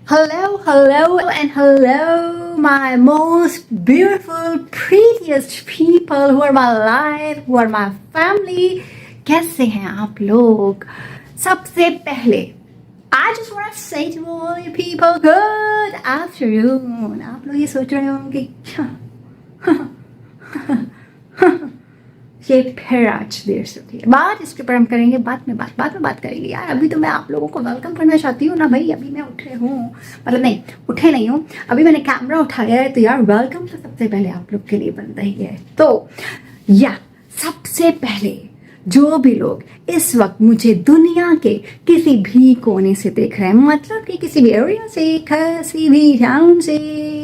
Hello, hello, and hello, my most beautiful, prettiest people who are my life, who are my family. कैसे हैं आप लोग? सबसे पहले I just want to say to all you people, good afternoon. आप लोग ये सोच रहे होंगे ये फिर आज देर से होती है बात, इसके ऊपर हम करेंगे बाद में बात करेंगे यार। अभी तो मैं आप लोगों को वेलकम करना चाहती हूँ ना भाई। अभी मैं उठे हूँ, मतलब नहीं उठे नहीं हूँ, अभी मैंने कैमरा उठाया है, तो यार वेलकम तो सबसे पहले आप लोग के लिए बनता ही है। तो या सबसे पहले जो भी लोग इस वक्त मुझे दुनिया के किसी भी कोने से देख रहे हैं, मतलब कि किसी भी एरिया से, किसी भी टाउन से,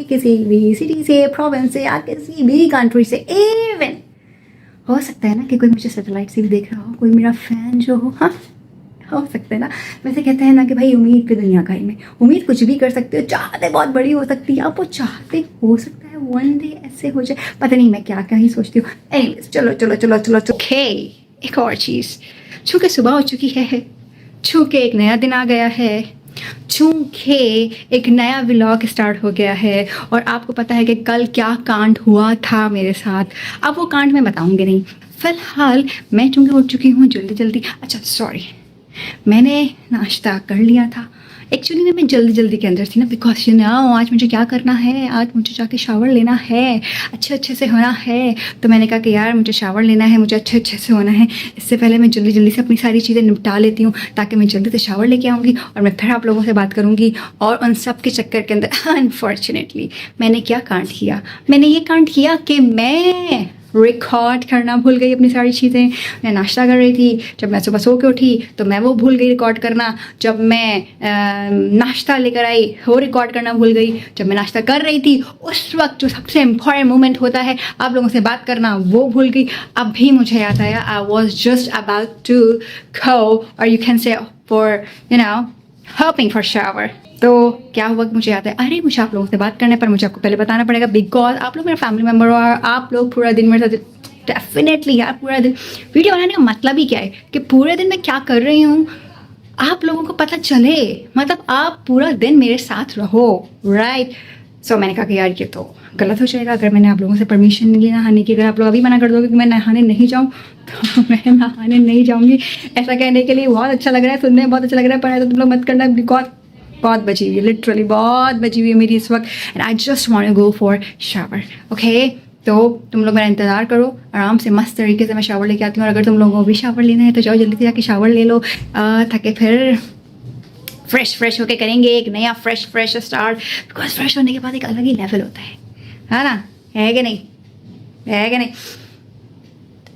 किसी भी सिटी से, प्रोविंस से, या किसी भी कंट्री से, इवन हो सकता है ना कि कोई मुझे सैटेलाइट से भी देख रहा हो, कोई मेरा फैन जो हो। हाँ, हो सकता है ना। वैसे कहते हैं ना कि भाई उम्मीद पे दुनिया का ही में, उम्मीद कुछ भी कर सकते हो, चाहते बहुत बड़ी हो सकती है, आप वो चाहते हो सकता है वन डे ऐसे हो जाए, पता नहीं मैं क्या क्या ही सोचती हूँ। एनीवेज चलो चलो चलो चलो चलो ओके, एक और चीज़, छू के सुबह हो चुकी है, छू के एक नया दिन आ गया है, चूँकि एक नया व्लॉग स्टार्ट हो गया है और आपको पता है कि कल क्या कांड हुआ था मेरे साथ। अब वो कांड मैं बताऊंगी नहीं, फिलहाल मैं चूँकि उठ चुकी हूँ जल्दी जल्दी। अच्छा सॉरी, मैंने नाश्ता कर लिया था। एक्चुअली ना मैं जल्दी के अंदर थी ना, बिकॉज यू नो आज मुझे क्या करना है, आज मुझे जाके शावर लेना है, अच्छे से होना है। तो मैंने कहा कि यार मुझे शावर लेना है, मुझे अच्छे से होना है, इससे पहले मैं जल्दी से अपनी सारी चीज़ें निपटा लेती हूँ ताकि मैं जल्दी से शावर लेके आऊँगी और मैं फिर आप लोगों से बात करूँगी। और उन सब के चक्कर के अंदर अनफॉर्चुनेटली मैंने क्या कांड किया, मैंने ये कांड किया कि मैं रिकॉर्ड करना भूल गई अपनी सारी चीज़ें। मैं नाश्ता कर रही थी, जब मैं सुबह सो के उठी तो मैं वो भूल गई रिकॉर्ड करना। जब मैं नाश्ता लेकर आई वो रिकॉर्ड करना भूल गई। जब मैं नाश्ता कर रही थी उस वक्त जो सबसे इम्पॉर्टेंट मोमेंट होता है आप लोगों से बात करना, वो भूल गई। अभी मुझे याद आया, I was just about to go और you can say for you know hopping for shower. तो क्या हुआ कि मुझे याद है, अरे मुझे आप लोगों से बात करना है, पर मुझे आपको पहले बताना पड़ेगा बिकॉज आप लोग मेरा फैमिली मेम्बर हो और आप लोग पूरा दिन मेरे साथ डेफिनेटली यार पूरा दिन। वीडियो बनाने का मतलब ही क्या है कि पूरे दिन मैं क्या कर रही हूँ आप लोगों को पता चले, मतलब आप पूरा दिन मेरे साथ रहो, राइट। सो मैंने कहा कि यार ये तो गलत हो जाएगा अगर मैंने आप लोगों से परमिशन नहीं ली नहाने की। अगर आप लोग अभी मना कर दोगे कि मैं नहाने नहीं जाऊँ तो मैं नहाने नहीं जाऊँगी। ऐसा कहने के लिए बहुत अच्छा लग रहा है, सुनने में बहुत अच्छा लग रहा है, पर तो तुम लोग मत करना बिकॉज बहुत बची हुई है, लिटरली बहुत बची हुई है मेरी इस वक्त, and I just want to go for shower. Okay, तो तुम लोग मेरा इंतज़ार करो, आराम से मस्त तरीके से मैं शावर लेके आती हूँ। और अगर तुम लोगों को भी शावर लेना है तो जाओ जल्दी से जाके शावर ले लो, ताकि फिर फ्रेश होके करेंगे एक नया फ्रेश स्टार्ट। बिकॉज फ्रेश होने के बाद एक अलग ही लेवल होता है ना, है कि नहीं, है कि नहीं।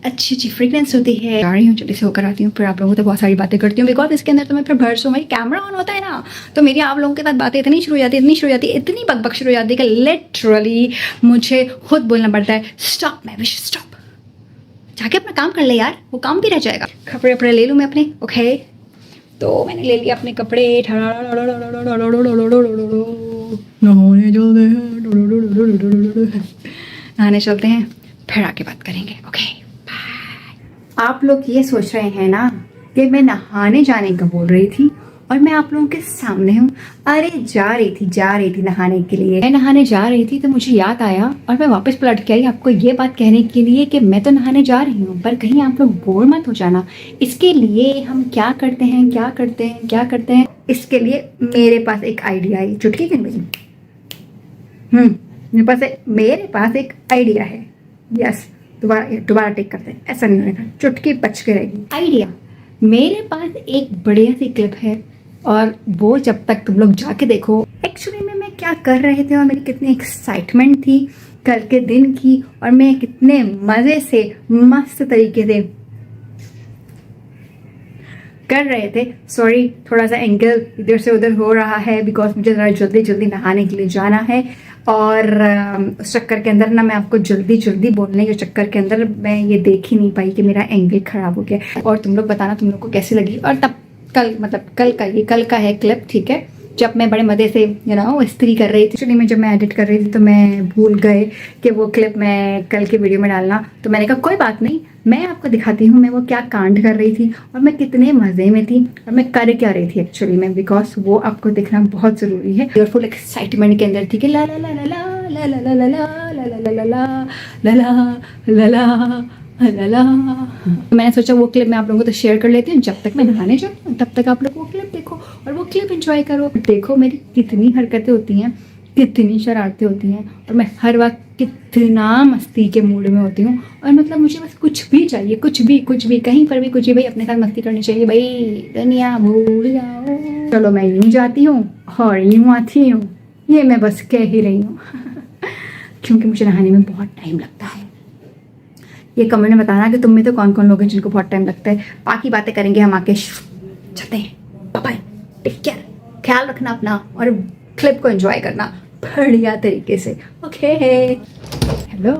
अच्छी फ्रीक्वेंस होती है। जा रही हूँ जल्दी से होकर आती हूँ, फिर आप लोगों से बहुत सारी बातें करती हूँ बिकॉज इसके अंदर तो मैं फिर भर सो, मेरी कैमरा ऑन होता है ना, तो मेरी आप लोगों के साथ बातें इतनी शुरू हो जाती है, इतनी बकबक शुरू हो जाती है कि लिटरली मुझे खुद बोलना पड़ता है स्टॉप, मैं विश स्टॉप, जाके अपना काम कर ले यार, वो काम भी रह जाएगा। कपड़े ले लूँ मैं अपने। ओके, तो मैंने ले लिया अपने कपड़े, नहाने चलते हैं, फिर आके बात करेंगे। ओके, आप लोग ये सोच रहे हैं ना कि मैं नहाने जाने का बोल रही थी और मैं आप लोगों के सामने हूँ। अरे जा रही थी नहाने के लिए, मैं नहाने जा रही थी तो मुझे याद आया और मैं वापस पलट के आई आपको ये बात कहने के लिए कि मैं तो नहाने जा रही हूँ, पर कहीं आप लोग बोर मत हो जाना। इसके लिए हम क्या करते हैं, इसके लिए मेरे पास एक आइडिया है। चुटकी क्यों बजी? मेरे पास एक आइडिया है। यस, दोबारा टेक करते हैं, ऐसा नहीं होगा, चुटकी बच के रहेगी। आइडिया, मेरे पास एक बढ़िया सी क्लिप है और वो जब तक तुम लोग जाके देखो एक्चुअली में मैं क्या कर रहे थे और मेरी कितनी एक्साइटमेंट थी कल के दिन की, और मैं कितने मज़े से मस्त तरीके से कर रहे थे। सॉरी, थोड़ा सा एंगल इधर से उधर हो रहा है बिकॉज मुझे ज़रा जल्दी नहाने के लिए जाना है। और उस चक्कर के अंदर ना मैं आपको जल्दी बोलने के चक्कर के अंदर मैं ये देख ही नहीं पाई कि मेरा एंगल ख़राब हो गया। और तुम लोग बताना तुम लोग को कैसी लगी। और तब कल, मतलब कल का है क्लिप, ठीक है। जब मैं बड़े मज़े से इस्त्री कर रही थी। एक्चुअली मैं जब मैं एडिट कर रही थी तो मैं भूल गए कि वो क्लिप मैं कल के वीडियो में डालना, तो मैंने कहा कोई बात नहीं, मैं आपको दिखाती हूँ मैं वो क्या कांड कर रही थी और मैं कितने मज़े में थी और मैं कर क्या रही थी एक्चुअली में, बिकॉज वो आपको देखना बहुत ज़रूरी है। और फुल एक्साइटमेंट के अंदर थी कि ला ला ला ला ला ला ला ला ला ला ला ला ला ला ला ला ला ला। मैंने सोचा वो क्लिप मैं आप लोगों को तो शेयर कर लेती हूँ, जब तक मैं नहाने जाती हूँ तब तक आप लोग वो क्लिप देखो और वो क्लिप एंजॉय करो। देखो मेरी कितनी हरकतें होती हैं, कितनी शरारतें होती हैं और मैं हर वक्त कितना मस्ती के मूड में होती हूँ। और मतलब मुझे बस कुछ भी चाहिए, कुछ भी कहीं पर भी कुछ भी, भाई अपने साथ मस्ती करनी चाहिए, भाई दुनिया भूल जाओ। चलो मैं यूँ जाती हूँ और यूँ आती हूँ, ये मैं बस कह ही रही हूँ क्योंकि मुझे नहाने में बहुत टाइम लगता है। ये कमेंट में बताना कि तुम में तो कौन कौन लोग हैं जिनको बहुत टाइम लगता है। बाकी बातें करेंगे हम आके, चलते हैं, बाय बाय, टेक केयर, ख्याल रखना अपना और क्लिप को एंजॉय करना बढ़िया तरीके से। ओके हेलो,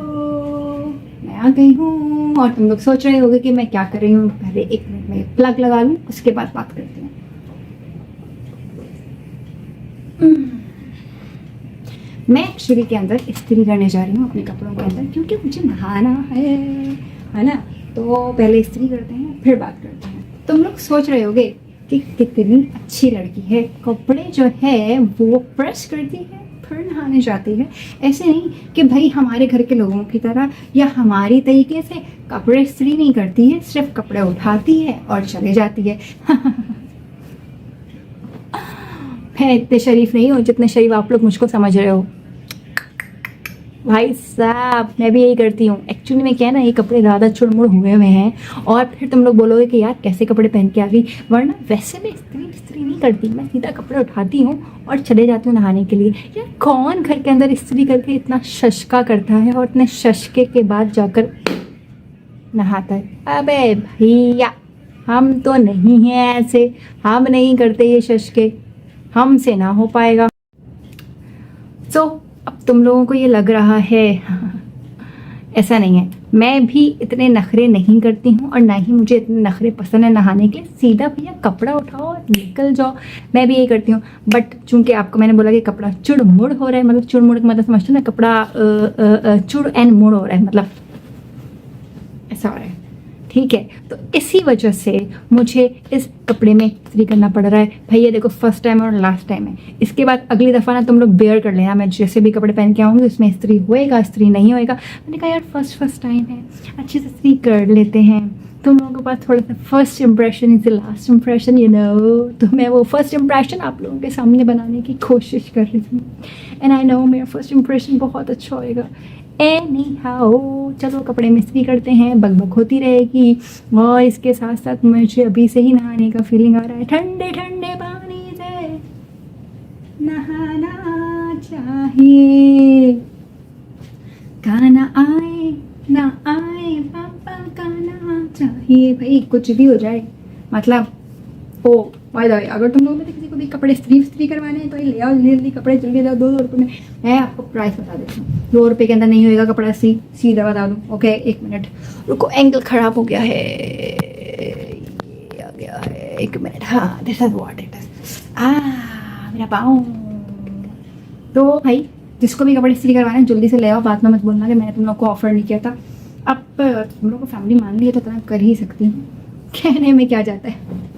मैं आ गई हूँ और तुम लोग सोच रहे होगे कि मैं क्या कर रही हूँ। पहले 1 मिनट में प्लग लगा लूँ, उसके बाद बात करती हूँ। मैं एक्चुअली के अंदर इस्त्री करने जा रही हूँ अपने कपड़ों के अंदर, क्योंकि मुझे नहाना है ना। तो पहले इस्त्री करते हैं फिर बात करते हैं। तुम लोग सोच रहे होगे कि कितनी अच्छी लड़की है, कपड़े जो है वो प्रेस करती है फिर नहाने जाती है। ऐसे नहीं कि भाई हमारे घर के लोगों की तरह या हमारी तरीके से कपड़े इस्त्री नहीं करती है, सिर्फ कपड़े उठाती है और चले जाती है। मैं इतने शरीफ नहीं हूँ जितने शरीफ आप लोग मुझको समझ रहे हो। भाई साहब मैं भी यही करती हूँ। एक्चुअली में क्या है ना, ये कपड़े ज़्यादा चुड़मुड़ हुए हुए हैं और फिर तुम लोग बोलोगे कि यार कैसे कपड़े पहन के आ गई, वरना वैसे मैं इस्त्री नहीं करती, मैं सीधा कपड़े उठाती हूँ और चले जाती हूँ नहाने के लिए। यार कौन घर के अंदर इस्त्री करके इतना शशका करता है और इतने शशके के बाद जाकर नहाता है। अबे भैया हम तो नहीं हैं ऐसे, हम नहीं करते ये शशके, हमसे ना हो पाएगा। तो अब तुम लोगों को ये लग रहा है ऐसा नहीं है, मैं भी इतने नखरे नहीं करती हूँ और ना ही मुझे इतने नखरे पसंद है नहाने के लिए। सीधा भैया कपड़ा उठाओ और निकल जाओ, मैं भी यही करती हूँ। बट चूंकि आपको मैंने बोला कि कपड़ा चुड़मुड़ हो रहा है, मतलब चुड़मुड़ का मतलब समझते हो ना, कपड़ा चुड़ एंड मुड़ हो रहा है, मतलब ऐसा हो रहा है, ठीक है। तो इसी वजह से मुझे इस कपड़े में इस्त्री करना पड़ रहा है। भैया देखो फर्स्ट टाइम और लास्ट टाइम है, इसके बाद अगली दफ़ा ना तुम लोग बेयर कर लेना, मैं जैसे भी कपड़े पहन के आऊँगी उसमें इस्त्री होएगा, इस्त्री नहीं होएगा। मैंने कहा यार फर्स्ट टाइम है, अच्छे से इस्त्री कर लेते हैं। तुम लोगों के पास थोड़ा सा first impression is the last impression, you know. तो मैं वो फर्स्ट इम्प्रेशन आप लोगों के सामने बनाने की कोशिश कर रही हूँ एंड आई नो मेरा फर्स्ट इम्प्रेशन बहुत अच्छा होएगा। एनी हाउ चलो कपड़े में इस्त्री करते हैं, बकबक होती रहेगी और इसके साथ साथ मुझे अभी से ही नहाने का फीलिंग आ रहा है। ठंडे ठंडे पानी से नहाना चाहिए, गाना आए ना आए पापा गाना चाहिए। भाई कुछ भी हो जाए, मतलब ओ बाय द वे अगर तुम लोगों में किसी को भी कपड़े इस्त्री करवाने हैं तो ले आओ जल्दी कपड़े, जल्दी जाओ। 2 रुपये में मैं आपको प्राइस बता देती हूँ, 2 रुपये के अंदर नहीं होएगा कपड़ा सीधा बता दूँ। ओके 1 मिनट रुको, एंगल ख़राब हो गया है, आ गया है 1 मिनट। हाँ this is what it is, मेरा पाँव। तो भाई जिसको भी कपड़े इस्त्री करवाने हैं जल्दी से ले आओ, बाद में मत बोलना कि मैंने तुम लोग को ऑफर नहीं किया था। अब तुम लोग को फैमिली मान ली है तो इतना कर ही सकती हूँ, कहने में क्या जाता है।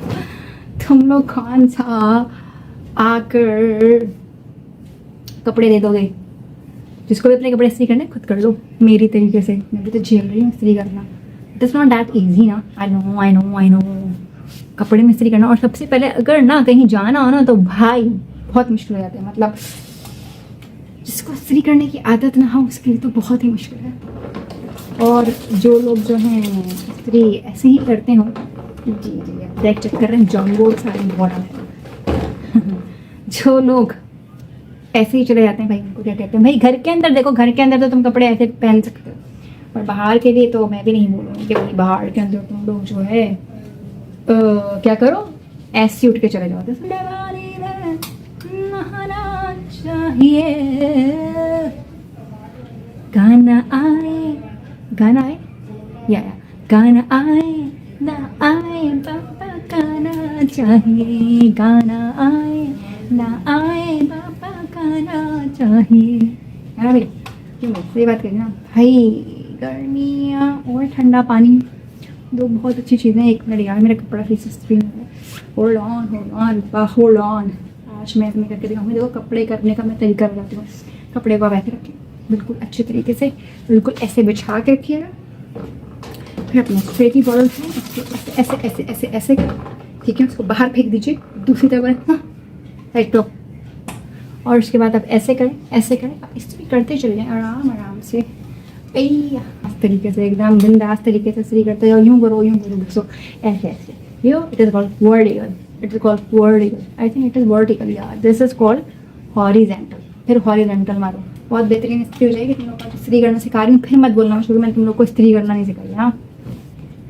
तुम लोग कौन सा आकर कपड़े दे दोगे, जिसको भी अपने कपड़े इस्त्री करने खुद कर लो मेरी तरीके से। मैं भी तो झेल रही हूँ इस्त्री करना, it is not that easy ना। आई नो कपड़े में इस्त्री करना, और सबसे पहले अगर ना कहीं जाना हो ना तो भाई बहुत मुश्किल हो जाता है। मतलब जिसको इस्त्री करने की आदत ना हो उसके लिए तो बहुत ही मुश्किल है। और जो लोग जो हैं इस्त्री ऐसे ही करते हो, जी ब्रेक चेक कर रहे हैं, जॉन बोर्ड सारे बॉटम जो लोग ऐसे ही चले जाते हैं भाई उनको क्या कहते हैं। भाई घर के अंदर देखो, घर के अंदर तो तुम कपड़े ऐसे पहन सकते हो, पर बाहर के लिए तो मैं भी नहीं बोलूँगी कि भाई बाहर के अंदर तुम लोग जो है क्या करो, ऐसे उठ के चले जाओ। नहाना चाहिए, गाना आए या गाना आए ना आए पापा गाना चाहिए, गाना आए ना आए बाबा का ना चाहिए, है ना भाई? क्यों सही बात करें ना भाई, गर्मियाँ और ठंडा पानी दो बहुत अच्छी चीज़ें हैं। 1 मिनट यार, मेरा कपड़ा फिर से स्क्रीन में, होल्ड ऑन। आज मैं तुम्हें करके दिखाऊंगी। देखो कपड़े करने का मैं तरीका बताती हूँ। कपड़े को वैसे रखिए बिल्कुल अच्छे तरीके से, बिल्कुल ऐसे बिछा के रखिएगा। फिर अपने स्प्रे की बॉटल से ऐसे ऐसे ऐसे ऐसे ठीक है, उसको बाहर फेंक दीजिए। दूसरी तरफ राइट तो, और उसके बाद आप ऐसे करें। आप इस तरह करते चले जाएँ आराम से, इस तरीके से एकदम बिंदास तरीके से स्त्री करते जाओ। यूँ करो सो ऐसे यो it is called vertical. I think it is vertical यार, दिस इज कॉल्ड हॉरिजेंटल। फिर हॉरिजेंटल मारो, बहुत बेहतरीन स्त्री हो जाएगी। तुम लोग को स्त्री करना सिखा रही हूँ, फिर मत बोलना शुरू मैंने तुम लोग को स्त्री करना नहीं सिखाई। हाँ,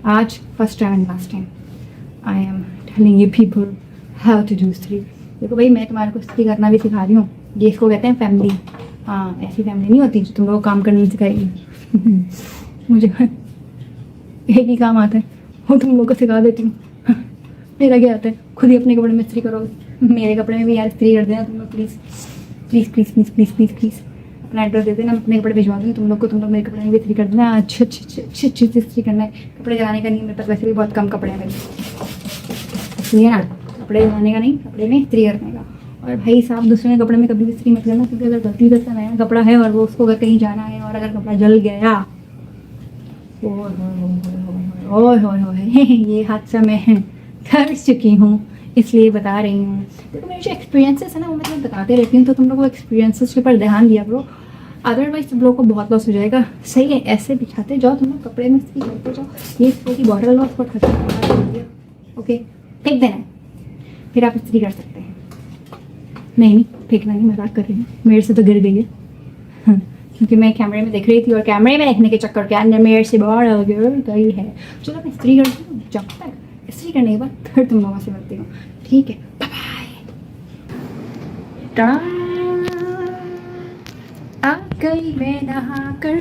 आज first time and last time I am telling you people how to do स्त्री। देखो भाई, मैं तुम्हारे को स्त्री करना भी सिखा रही हूँ। ये इसको कहते हैं फैमिली। हाँ, ऐसी फैमिली नहीं होती जो तुम लोग को काम करना नहीं सिखाएगी। मुझे एक ही काम आता है, वो तुम लोग को सिखा देती हूँ। मेरा क्या आता है, खुद ही अपने कपड़े में इस्त्री करोगे। मेरे कपड़े में भी यार इस्त्री कर देना तुम लोग प्लीज़। अपना एड्रेस दे देना, मैं अपने कपड़े भिजवा दूँगी तुम लोग को। तुम लोग मेरे कपड़े में भी इस्त्री कर देना। अच्छे से इस्त्री करना है। कपड़े जलाने का नहीं, मेरे पास वैसे भी बहुत कम कपड़े हैं मेरे, इसलिए ना कपड़े जलाने का नहीं, कपड़े में इस्त्री करने का। और भाई साहब, दूसरे के कपड़े में कभी भी इस्त्री मत करना, क्योंकि अगर गलती से नया कपड़ा है और वो उसको अगर कहीं जाना है और अगर कपड़ा जल गया, ओए ये हादसा मैं कर चुकी हूँ, इसलिए बता रही हूँ। देखो मेरे जो एक्सपीरियंसेस है ना, वो मैं तुम्हें बताते रहती हूँ, तो तुम लोग को एक्सपीरियंसेस के ऊपर ध्यान दिया करो, अदरवाइज तुम लोग को बहुत लॉस हो जाएगा। सही है, ऐसे बिछाते जाओ तुम लोग कपड़े में, इस्त्री करते जाओ। ये स्प्रे की बॉटल लॉस पर खत्म, ओके फेंक देना है, फिर आप इस्त्री कर सकते हैं। नहीं फेंकना नहीं, मजाक कर रही हूँ, मेरे से तो गिर गई है। हाँ, क्योंकि मैं कैमरे में देख रही थी और कैमरे में देखने के चक्कर के अंदर मेरे से बाहर गिर गई है। चलो मैं इस्त्री करती हूँ, जब तक इस्त्री करने के बाद फिर तुम लोगों से मिलती हूँ, ठीक है? बाय। आ गई मैं नहा कर।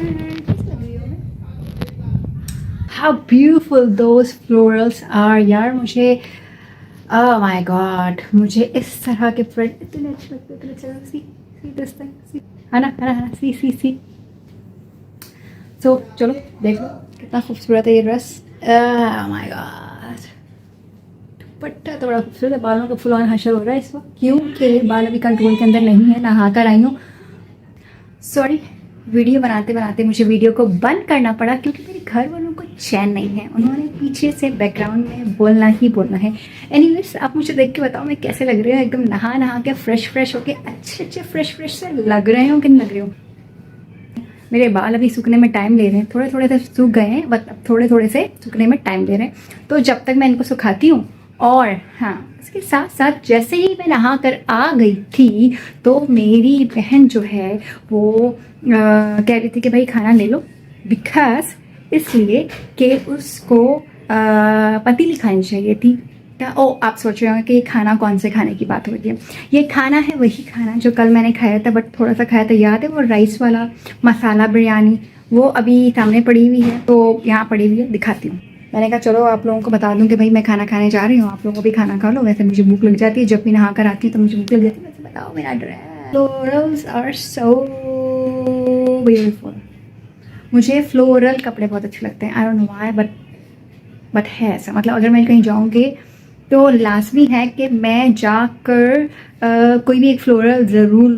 How beautiful those florals are यार। मुझे ओह माय गॉड, मुझे इस तरह के फ्रेंड इतने अच्छे लगते, इतने अच्छे लगते। सी दिस थिंग, सी है ना, सी। सो चलो देख लो कितना खूबसूरत है ये ड्रेस। ओह माय गॉड, दुपट्टा तो बड़ा खूबसूरत है। बालों का फुल ऑन हशर हो रहा है इस वक्त, क्योंकि बाल अभी कंट्रोल के अंदर नहीं है, नहा कर आई हूँ। सॉरी, वीडियो बनाते मुझे वीडियो को बंद करना पड़ा, क्योंकि मेरे घर वालों को चैन नहीं है। उन्होंने पीछे से बैकग्राउंड में बोलना ही बोलना है। एनीवेज, आप मुझे देख के बताओ मैं कैसे लग रही हूँ। एकदम नहा के फ्रेश होके अच्छे फ्रेश से लग रहे हो कि नहीं लग रही हूँ? मेरे बाल अभी सूखने में टाइम ले रहे हैं, थोड़े से सूख गए हैं, बट अब थोड़े से सूखने में टाइम ले रहे हैं। तो जब तक मैं इनको सुखाती हूँ, और हाँ, इसके साथ साथ जैसे ही मैं नहा कर आ गई थी, तो मेरी बहन जो है वो कह रही थी कि भाई खाना ले लो, बिकॉज इसलिए कि उसको पतीली खानी चाहिए थी। ओ, आप सोच रहे होंगे कि खाना कौन से खाने की बात हो रही है। ये खाना है वही खाना जो कल मैंने खाया था, बट थोड़ा सा खाया था, याद है? वो राइस वाला मसाला बिरयानी, वो अभी सामने पड़ी हुई है, तो यहाँ पड़ी हुई है, दिखाती हूँ। मैंने कहा चलो आप लोगों को बता दूं कि भाई मैं खाना खाने जा रही हूँ, आप लोगों को भी खाना खा लो। वैसे मुझे भूख लग जाती है, जब भी नहा कर आती हूँ तो मुझे भूख लग जाती है। वैसे बताओ मेरा dress, florals are so beautiful. मुझे फ्लोरल कपड़े बहुत अच्छे लगते हैं, I don't know why, but है ऐसा। मतलब अगर मैं कहीं जाऊँगी तो लाजमी है कि मैं जाकर कोई भी एक फ्लोरल ज़रूर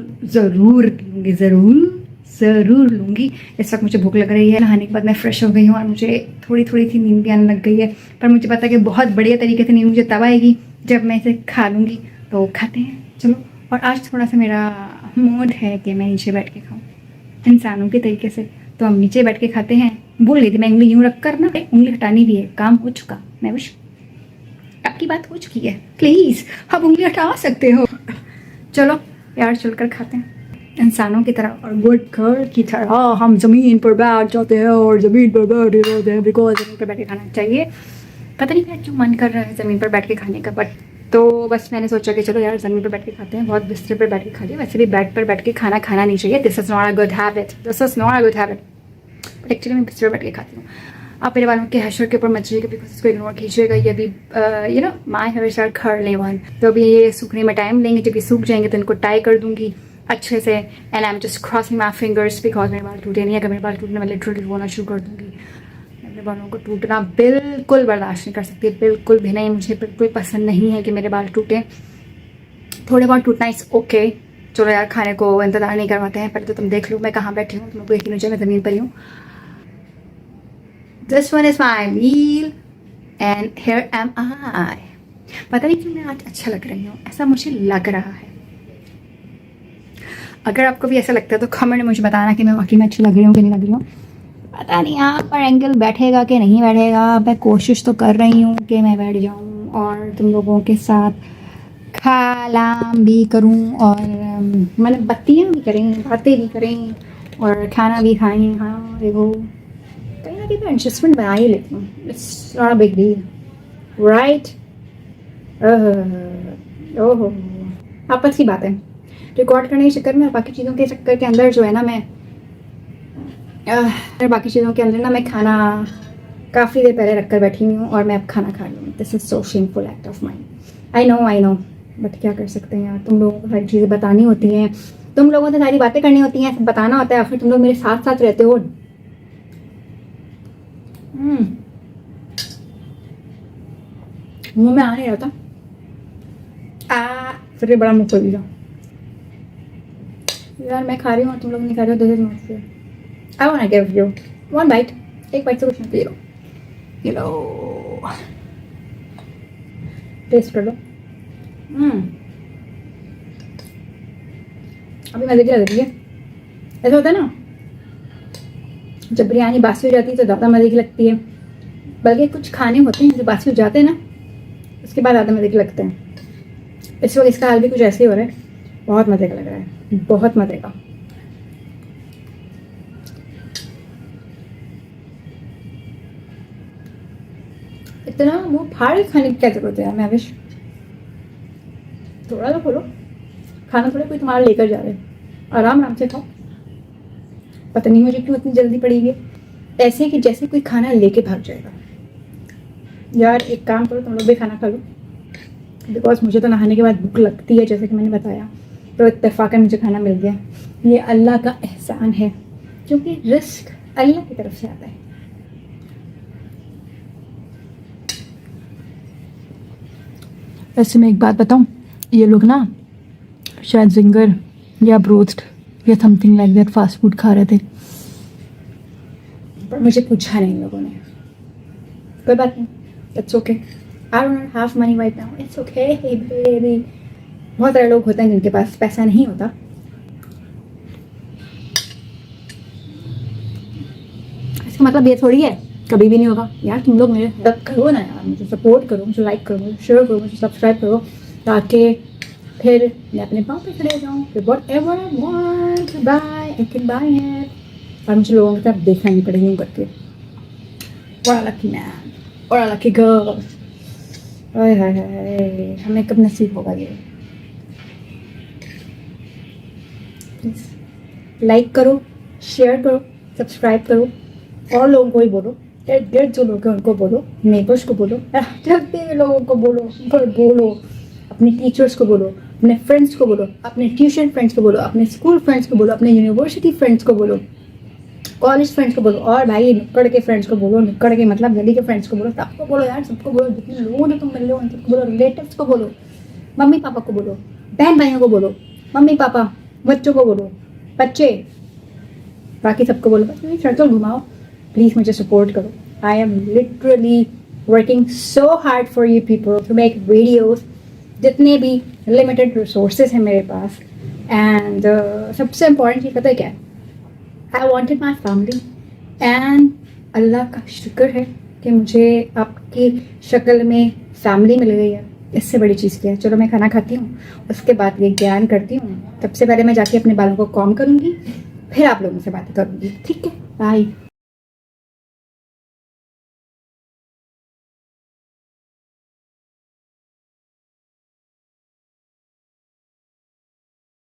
लूँगी। इस वक्त मुझे भूख लग रही है, नहाने के बाद मैं फ्रेश हो गई हूँ और मुझे थोड़ी सी नींद भी आने लग गई है। पर मुझे पता है कि बहुत बढ़िया तरीके से नींद मुझे तब आएगी जब मैं इसे खा लूँगी। तो खाते हैं चलो। और आज थोड़ा सा मेरा मूड है कि मैं नीचे बैठ के खाऊँ इंसानों के तरीके से, तो हम नीचे बैठ के खाते हैं। भूल गई थी मैं उंगली यूँ रख कर ना, उंगली हटानी भी है, काम हो चुका। मैं विश आपकी बात हो चुकी है, प्लीज़ आप उंगली हटा सकते हो। चलो यार, चलकर खाते हैं इंसानों की तरह और गुड गर्ल की तरह। हम ज़मीन पर बैठ जाते हैं और ज़मीन पर बैठे रहते हैं, बिकॉज ज़मीन पर बैठ के खाना चाहिए। पता नहीं मेरा क्यों मन कर रहा है ज़मीन पर बैठ के खाने का, बट तो बस मैंने सोचा कि चलो यार ज़मीन पर बैठ के खाते हैं। बहुत बिस्तर पर बैठ के खा लिया, वैसे भी बेड पर बैठ के खाना नहीं चाहिए। This is not a good habit, but actually मैं बिस्तर पर बैठ के खाती हूँ। आप मेरे बालों के हेयर के ऊपर मत जाइएगा बिकॉज इसको इग्नोर कीजिएगा। ये अभी you know my hair style curly one, तो अभी ये सूखने में टाइम लेंगे। जब ये सूख जाएंगे तो इनको टाई कर दूंगी अच्छे से। And I am just crossing my fingers because मेरे बाल टूटे नहीं। अगर मेरे बाल टूटने में लिटरली रोना शुरू कर दूंगी। मेरे बालों को टूटना बिल्कुल बर्दाश्त नहीं कर सकती, बिल्कुल भी नहीं। मुझे बिल्कुल पसंद नहीं है कि मेरे बाल टूटें। थोड़े बहुत टूटना इट्स ओके। चलो यार, खाने को इंतजार नहीं करवाते हैं। पहले तो तुम देख लो मैं कहाँ बैठी हूँ। तुम लोग यकीन हो जाए मैं ज़मीन पर ही हूँ। This one is my meal and here am I. पता नहीं क्यों मैं आज अच्छा लग रही हूँ, ऐसा मुझे लग रहा है। अगर आपको भी ऐसा लगता है तो कमेंट में मुझे बताना कि मैं वाकई में अच्छी लग रही हूँ कि नहीं लग रही हूँ। पता नहीं यहाँ पर एंगल बैठेगा कि नहीं बैठेगा। मैं कोशिश तो कर रही हूँ कि मैं बैठ जाऊँ और तुम लोगों के साथ खालाम भी करूँ और मतलब बत्तियाँ भी करें, बातें भी करें और खाना भी खाएँ। हाँ देखो, कहीं ना कहीं मैं एडजस्टमेंट बना ही लेती हूँ। It's not a big deal, right? ओहो, आपस की बात है। रिकॉर्ड करने के चक्कर में, बाकी चीज़ों के चक्कर के अंदर जो है ना, बाकी चीज़ों के अंदर ना मैं खाना काफ़ी देर पहले रख कर बैठी हुई हूँ और मैं अब खाना खा रही हूँ। This is so shameful act of mind. I know but क्या कर सकते हैं यार। तुम लोगों को सारी चीज़ें बतानी होती हैं, तुम लोगों से सारी बातें करनी होती हैं, सब बताना होता है। आखिर तुम लोग मेरे साथ साथ रहते हो। मुँह में आ नहीं रहा था, फिर बड़ा मुँह खोल दिया यार। मैं खा रही हूँ और तुम लोग नहीं खा रहे हो। This is not fair. I want to give you one bite. एक बाइट से कुछ नहीं। ये लो टेस्ट कर लो। अभी मजे की लग रही है। ऐसा होता है ना, जब बिरयानी बासी हो जाती है तो ज़्यादा मजे की लगती है। बल्कि कुछ खाने होते हैं जो बासी हो जाते हैं ना, उसके बाद ज़्यादा मजे के लगते हैं। इस वक्त इसका हाल भी कुछ ऐसे ही हो रहा है। बहुत मज़े का लग रहा है, बहुत मज़े का। इतना मुंह फाड़ के खाने की क्या जरूरत है यार। मैं विश थोड़ा तो खोलो। खाना थोड़ा कोई तुम्हारा लेकर जा रहे हैं, आराम आराम से खाओ। पता नहीं मुझे क्यों इतनी जल्दी पड़ी है, ऐसे कि जैसे कोई खाना लेके भाग जाएगा। यार एक काम करो, तुम लोग भी खाना खा लो बिकॉज मुझे तो नहाने के बाद भूख लगती है जैसे कि मैंने बताया। तो इत्तेफाकन मुझे खाना मिल गया। ये अल्लाह का एहसान है क्योंकि रिस्क अल्लाह की तरफ से आता है। वैसे मैं एक बात बताऊं, ये लोग ना शायद जिंगर या ब्रोस्ट या something like that fast food खा रहे थे, पर मुझे पूछा नहीं लोगों ने। कोई बात नहीं, it's okay. I don't have money right now, it's okay baby. बहुत सारे लोग होते हैं जिनके पास पैसा नहीं होता। इसका मतलब ये थोड़ी है कभी भी नहीं होगा। यार तुम लोग मेरे हेल्प करो ना यार, मुझे सपोर्ट करो, मुझे लाइक करो, मुझे शेयर करो, मुझे सब्सक्राइब करो, ताकि फिर मैं अपने पाँव पे खड़े जाऊँ। फिर whatever I want to buy, I can buy it। और मुझे लोगों की तरफ देखना नहीं पड़ेगा यूँ करके। What a lucky man, what a lucky girl। हाय हाय हाय, हमें कब नसीब होगा ये। प्लीज़ लाइक करो, शेयर करो, सब्सक्राइब करो और लोगों को ही बोलो। डेढ़ जो लोग हैं उनको बोलो, नेबर्स को बोलो, जल्दी लोगों को बोलो, अपने टीचर्स को बोलो, अपने फ्रेंड्स को बोलो, अपने ट्यूशन फ्रेंड्स को बोलो, अपने स्कूल फ्रेंड्स को बोलो, अपने यूनिवर्सिटी फ्रेंड्स को बोलो, कॉलेज फ्रेंड्स को बोलो, और भाई नुक्कड़ के फ्रेंड्स को बोलो। नुक्कड़ के मतलब गली के फ्रेंड्स को बोलो। सबको बोलो यार, सबको बोलो। जितने लोगों ने तुम मिल रहे हो उन सबको बोलो। रिलेटिव्स को बोलो, मम्मी पापा को बोलो, बहन भाइयों को बोलो, मम्मी पापा, बच्चों को बोलो, बच्चे, बाकी सबको बोलो। बस मेरी सर्कल घुमाओ, प्लीज़ मुझे सपोर्ट करो। I am literally working so hard for you people to make videos. जितने भी लिमिटेड रिसोर्सेज हैं मेरे पास। एंड सबसे इम्पॉर्टेंट चीज़ पता है क्या है? I wanted my family and अल्लाह का शुक्र है कि मुझे आपकी शक्ल में फैमिली मिल गई है। इससे बड़ी चीज़ क्या है? चलो मैं खाना खाती हूँ, उसके बाद ये ज्ञान करती हूँ। सबसे पहले मैं जाके अपने बालों को कॉम करूँगी, फिर आप लोगों से बातें करूँगी। ठीक है, बाय।